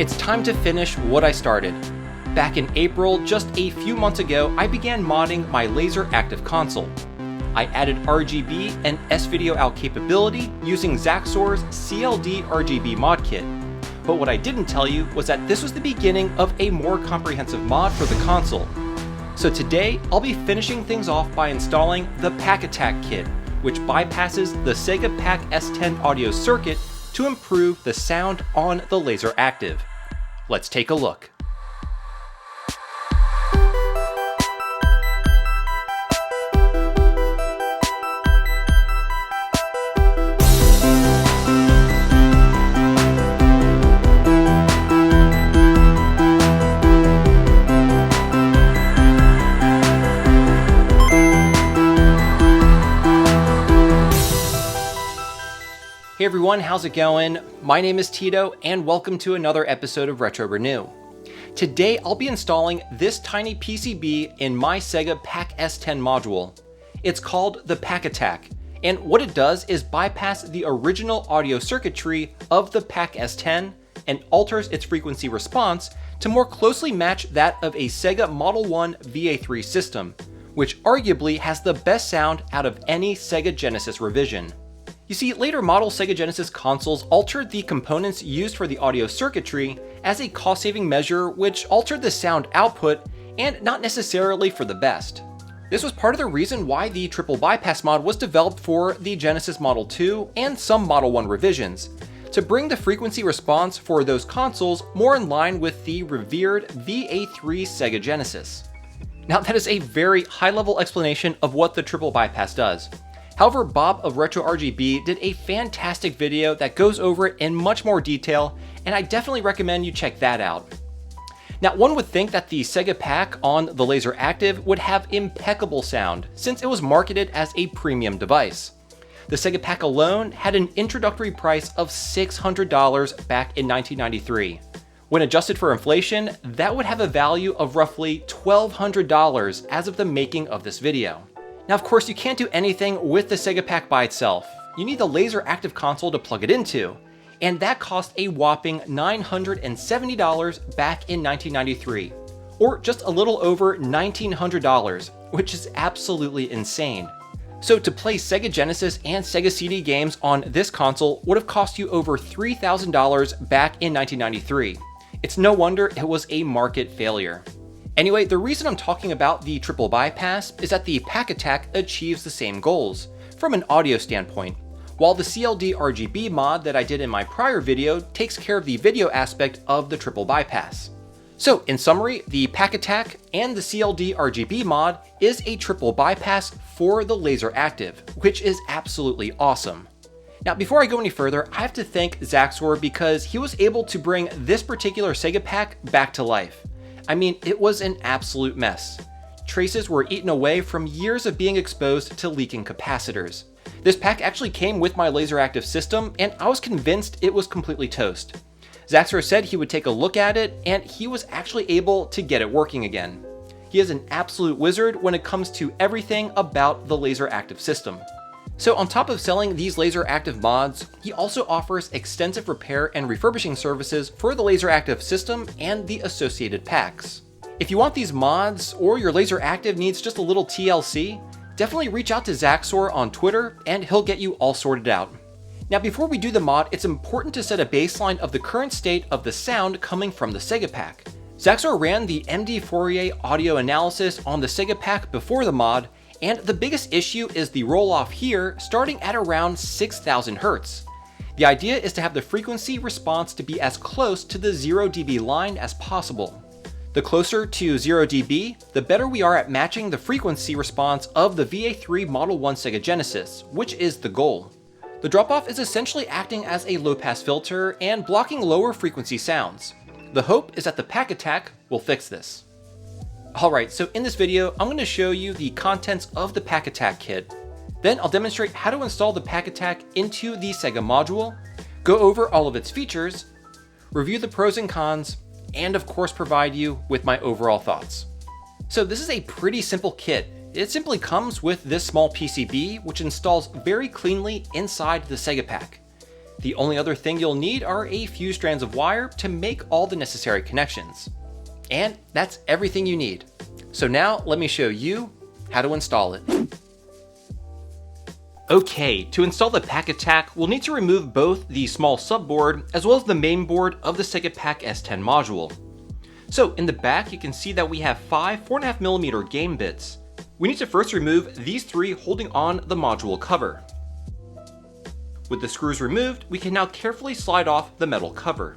It's time to finish what I started. Back in April, just a few months ago, I began modding my LaserActive console. I added RGB and S-Video out capability using Zaxour's CLD-RGB mod kit. But what I didn't tell you was that this was the beginning of a more comprehensive mod for the console. So today, I'll be finishing things off by installing the PAC Attack Kit, which bypasses the Sega PAC-S10 audio circuit to improve the sound on the LaserActive. Let's take a look. Hey everyone, how's it going? My name is Tito, and welcome to another episode of Retro Renew. Today, I'll be installing this tiny PCB in my Sega PAC-S10 module. It's called the PAC Attack, and what it does is bypass the original audio circuitry of the PAC-S10 and alters its frequency response to more closely match that of a Sega Model 1 VA3 system, which arguably has the best sound out of any Sega Genesis revision. You see, later model Sega Genesis consoles altered the components used for the audio circuitry as a cost-saving measure, which altered the sound output, and not necessarily for the best. This was part of the reason why the triple bypass mod was developed for the Genesis Model 2 and some Model 1 revisions, to bring the frequency response for those consoles more in line with the revered VA3 Sega Genesis. Now, that is a very high-level explanation of what the triple bypass does. However, Bob of Retro RGB did a fantastic video that goes over it in much more detail, and I definitely recommend you check that out. Now, one would think that the Sega PAC on the LaserActive would have impeccable sound, since it was marketed as a premium device. The Sega PAC alone had an introductory price of $600 back in 1993. When adjusted for inflation, that would have a value of roughly $1,200 as of the making of this video. Now, of course, you can't do anything with the Sega PAC by itself. You need the LaserActive console to plug it into, and that cost a whopping $970 back in 1993, or just a little over $1,900, which is absolutely insane. So to play Sega Genesis and Sega CD games on this console would have cost you over $3,000 back in 1993. It's no wonder it was a market failure. Anyway, the reason I'm talking about the triple bypass is that the PAC Attack achieves the same goals, from an audio standpoint, while the CLD-RGB mod that I did in my prior video takes care of the video aspect of the triple bypass. So, in summary, the PAC Attack and the CLD-RGB mod is a triple bypass for the LaserActive, which is absolutely awesome. Now, before I go any further, I have to thank Zaxour because he was able to bring this particular Sega PAC back to life. I mean, it was an absolute mess. Traces were eaten away from years of being exposed to leaking capacitors. This PAC actually came with my LaserActive system, and I was convinced it was completely toast. Zaxour said he would take a look at it, and he was actually able to get it working again. He is an absolute wizard when it comes to everything about the LaserActive system. So on top of selling these LaserActive mods, he also offers extensive repair and refurbishing services for the LaserActive system and the associated PACs. If you want these mods, or your LaserActive needs just a little TLC, definitely reach out to Zaxour on Twitter and he'll get you all sorted out. Now, before we do the mod, it's important to set a baseline of the current state of the sound coming from the Sega PAC. Zaxour ran the MD Fourier audio analysis on the Sega PAC before the mod, and the biggest issue is the roll-off here starting at around 6,000 Hz. The idea is to have the frequency response to be as close to the 0 dB line as possible. The closer to 0 dB, the better we are at matching the frequency response of the VA3 Model 1 Sega Genesis, which is the goal. The drop-off is essentially acting as a low-pass filter and blocking lower frequency sounds. The hope is that the PAC Attack will fix this. Alright, so in this video, I'm going to show you the contents of the PAC Attack Kit. Then I'll demonstrate how to install the PAC Attack into the Sega module, go over all of its features, review the pros and cons, and of course provide you with my overall thoughts. So this is a pretty simple kit. It simply comes with this small PCB, which installs very cleanly inside the Sega PAC. The only other thing you'll need are a few strands of wire to make all the necessary connections. And that's everything you need. So now let me show you how to install it. Okay, to install the PAC Attack, we'll need to remove both the small subboard as well as the main board of the Sega PAC-S10 module. So in the back, you can see that we have 5 4.5mm game bits. We need to first remove these 3 holding on the module cover. With the screws removed, we can now carefully slide off the metal cover.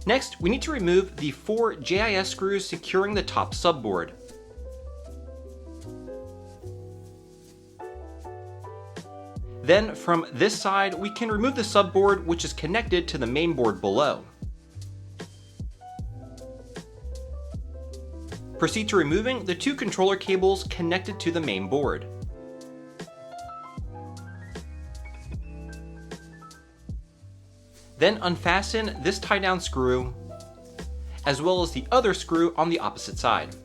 Next, we need to remove the 4 JIS screws securing the top subboard. Then from this side, we can remove the subboard which is connected to the main board below. Proceed to removing the 2 controller cables connected to the main board. Then unfasten this tie-down screw, as well as the other screw on the opposite side.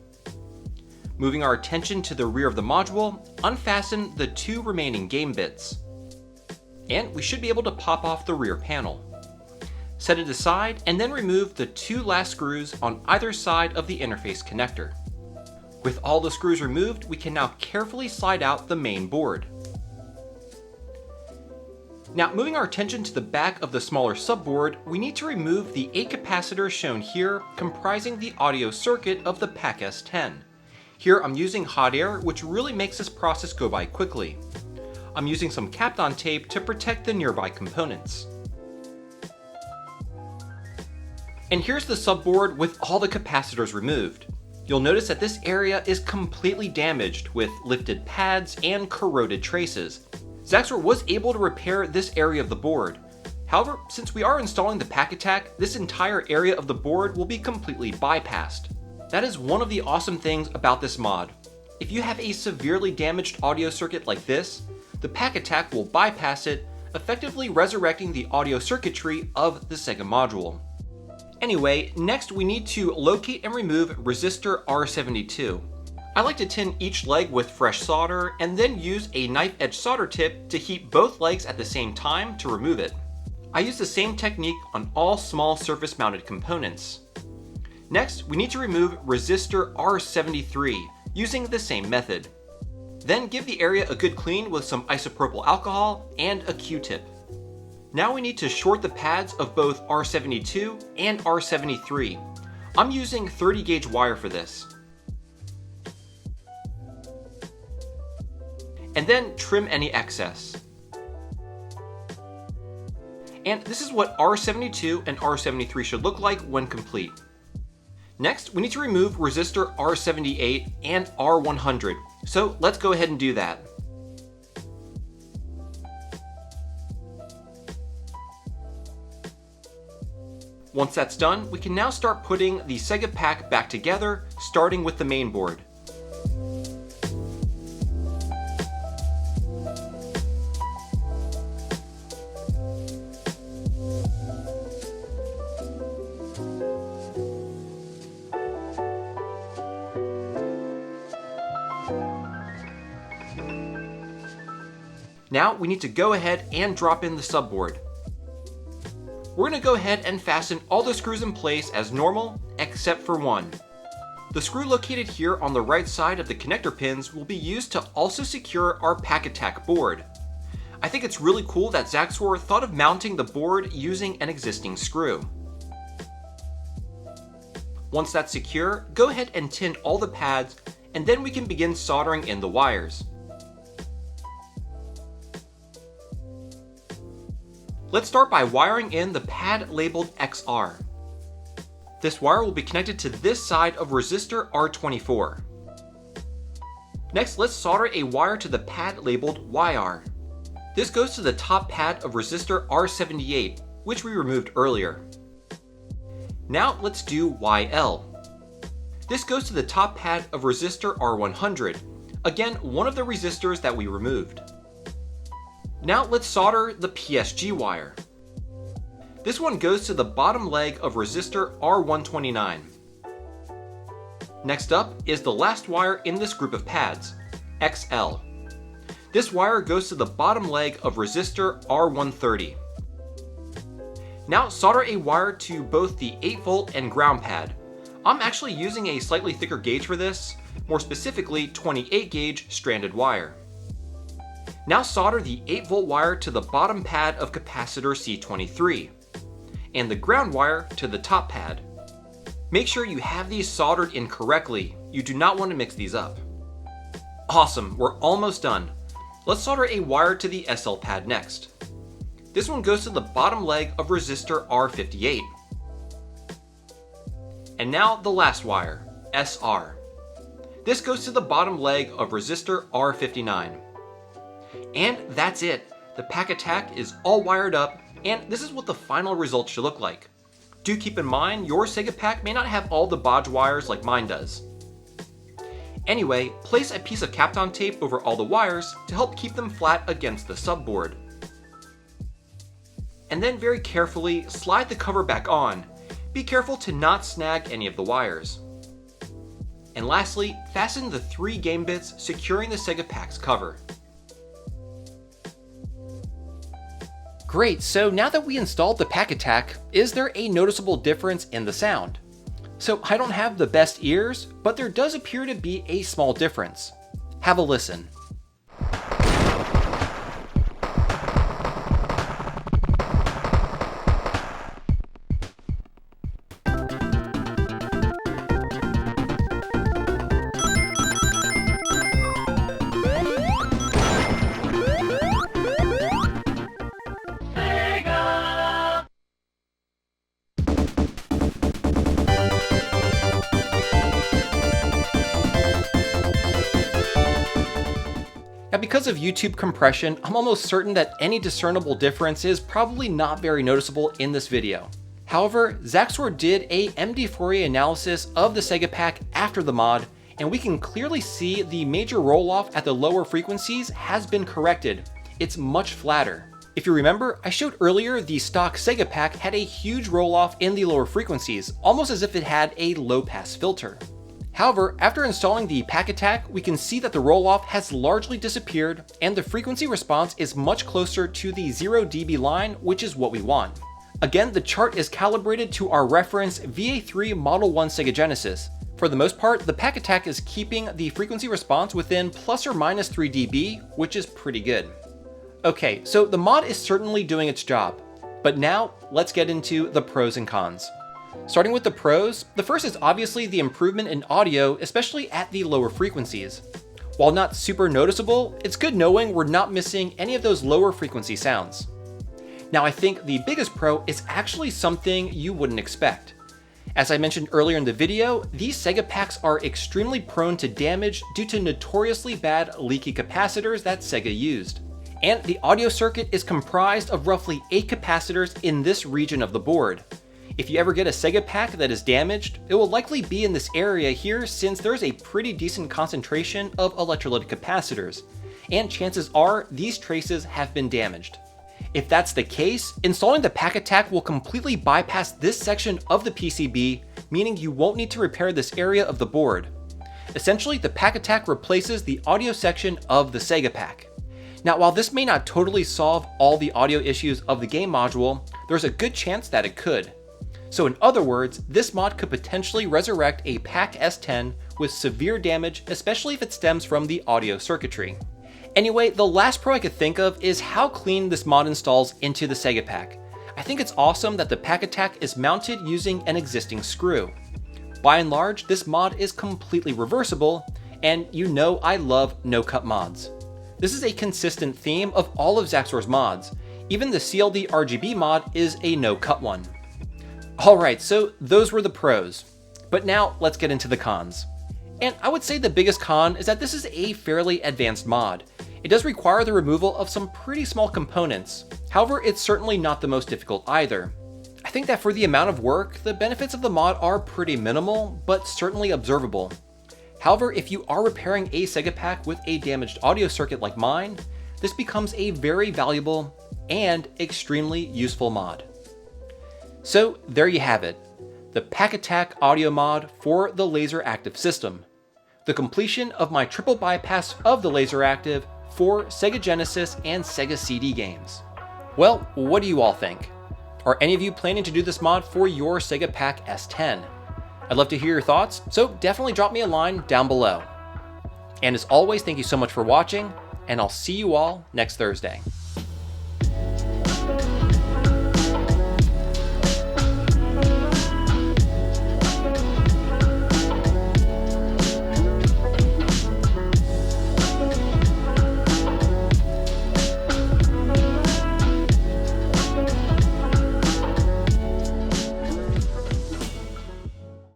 Moving our attention to the rear of the module, unfasten the 2 remaining game bits. And we should be able to pop off the rear panel. Set it aside and then remove the 2 last screws on either side of the interface connector. With all the screws removed, we can now carefully slide out the main board. Now, moving our attention to the back of the smaller subboard, we need to remove the 8 capacitors shown here, comprising the audio circuit of the PAC-S10. Here I'm using hot air, which really makes this process go by quickly. I'm using some Kapton tape to protect the nearby components. And here's the subboard with all the capacitors removed. You'll notice that this area is completely damaged with lifted pads and corroded traces. Zaxour was able to repair this area of the board. However, since we are installing the PAC Attack, this entire area of the board will be completely bypassed. That is one of the awesome things about this mod. If you have a severely damaged audio circuit like this, the PAC Attack will bypass it, effectively resurrecting the audio circuitry of the Sega module. Anyway, next we need to locate and remove resistor R72. I like to tin each leg with fresh solder and then use a knife edge solder tip to heat both legs at the same time to remove it. I use the same technique on all small surface mounted components. Next, we need to remove resistor R73 using the same method. Then give the area a good clean with some isopropyl alcohol and a Q-tip. Now we need to short the pads of both R72 and R73. I'm using 30 gauge wire for this. And then trim any excess. And this is what R72 and R73 should look like when complete. Next, we need to remove resistor R78 and R100. So let's go ahead and do that. Once that's done, we can now start putting the Sega PAC back together, starting with the main board. Now we need to go ahead and drop in the subboard. We're going to go ahead and fasten all the screws in place as normal, except for one. The screw located here on the right side of the connector pins will be used to also secure our PAC Attack board. I think it's really cool that Zaxour thought of mounting the board using an existing screw. Once that's secure, go ahead and tin all the pads, and then we can begin soldering in the wires. Let's start by wiring in the pad labeled XR. This wire will be connected to this side of resistor R24. Next, let's solder a wire to the pad labeled YR. This goes to the top pad of resistor R78, which we removed earlier. Now let's do YL. This goes to the top pad of resistor R100, again one of the resistors that we removed. Now let's solder the PSG wire. This one goes to the bottom leg of resistor R129. Next up is the last wire in this group of pads, XL. This wire goes to the bottom leg of resistor R130. Now solder a wire to both the 8V and ground pad. I'm actually using a slightly thicker gauge for this, more specifically 28 gauge stranded wire. Now solder the 8V wire to the bottom pad of capacitor C23, and the ground wire to the top pad. Make sure you have these soldered in correctly, you do not want to mix these up. Awesome, we're almost done. Let's solder a wire to the SL pad next. This one goes to the bottom leg of resistor R58. And now the last wire, SR. This goes to the bottom leg of resistor R59. And that's it. The PAC Attack is all wired up, and this is what the final result should look like. Do keep in mind, your Sega PAC may not have all the bodge wires like mine does. Anyway, place a piece of Kapton tape over all the wires to help keep them flat against the subboard. And then very carefully slide the cover back on. Be careful to not snag any of the wires. And lastly, fasten the 3 game bits securing the Sega PAC's cover. Great, so now that we installed the PAC Attack, is there a noticeable difference in the sound? So I don't have the best ears, but there does appear to be a small difference. Have a listen. Now, because of YouTube compression, I'm almost certain that any discernible difference is probably not very noticeable in this video. However, Zaxour did a MD Fourier analysis of the Sega PAC after the mod, and we can clearly see the major roll-off at the lower frequencies has been corrected. It's much flatter. If you remember, I showed earlier the stock Sega PAC had a huge roll-off in the lower frequencies, almost as if it had a low-pass filter. However, after installing the PAC Attack, we can see that the roll-off has largely disappeared and the frequency response is much closer to the 0 dB line, which is what we want. Again, the chart is calibrated to our reference VA3 Model 1 Sega Genesis. For the most part, the PAC Attack is keeping the frequency response within plus or minus 3 dB, which is pretty good. Okay, so the mod is certainly doing its job, but now let's get into the pros and cons. Starting with the pros, the first is obviously the improvement in audio, especially at the lower frequencies. While not super noticeable, it's good knowing we're not missing any of those lower frequency sounds. Now I think the biggest pro is actually something you wouldn't expect. As I mentioned earlier in the video, these Sega PACs are extremely prone to damage due to notoriously bad leaky capacitors that Sega used. And the audio circuit is comprised of roughly 8 capacitors in this region of the board. If you ever get a Sega PAC that is damaged, it will likely be in this area here since there's a pretty decent concentration of electrolytic capacitors, and chances are these traces have been damaged. If that's the case, installing the PAC Attack will completely bypass this section of the PCB, meaning you won't need to repair this area of the board. Essentially, the PAC Attack replaces the audio section of the Sega PAC. Now, while this may not totally solve all the audio issues of the game module, there's a good chance that it could. So in other words, this mod could potentially resurrect a PAC-S10 with severe damage, especially if it stems from the audio circuitry. Anyway, the last pro I could think of is how clean this mod installs into the Sega PAC. I think it's awesome that the PAC Attack is mounted using an existing screw. By and large, this mod is completely reversible, and you know I love no-cut mods. This is a consistent theme of all of Zaxour's mods. Even the CLD-RGB mod is a no-cut one. Alright, so those were the pros. But now let's get into the cons. And I would say the biggest con is that this is a fairly advanced mod. It does require the removal of some pretty small components. However, it's certainly not the most difficult either. I think that for the amount of work, the benefits of the mod are pretty minimal, but certainly observable. However, if you are repairing a Sega PAC with a damaged audio circuit like mine, this becomes a very valuable and extremely useful mod. So there you have it, the PAC Attack audio mod for the LaserActive system. The completion of my triple bypass of the LaserActive for Sega Genesis and Sega CD games. Well, what do you all think? Are any of you planning to do this mod for your Sega PAC-S10? I'd love to hear your thoughts, so definitely drop me a line down below. And as always, thank you so much for watching, and I'll see you all next Thursday.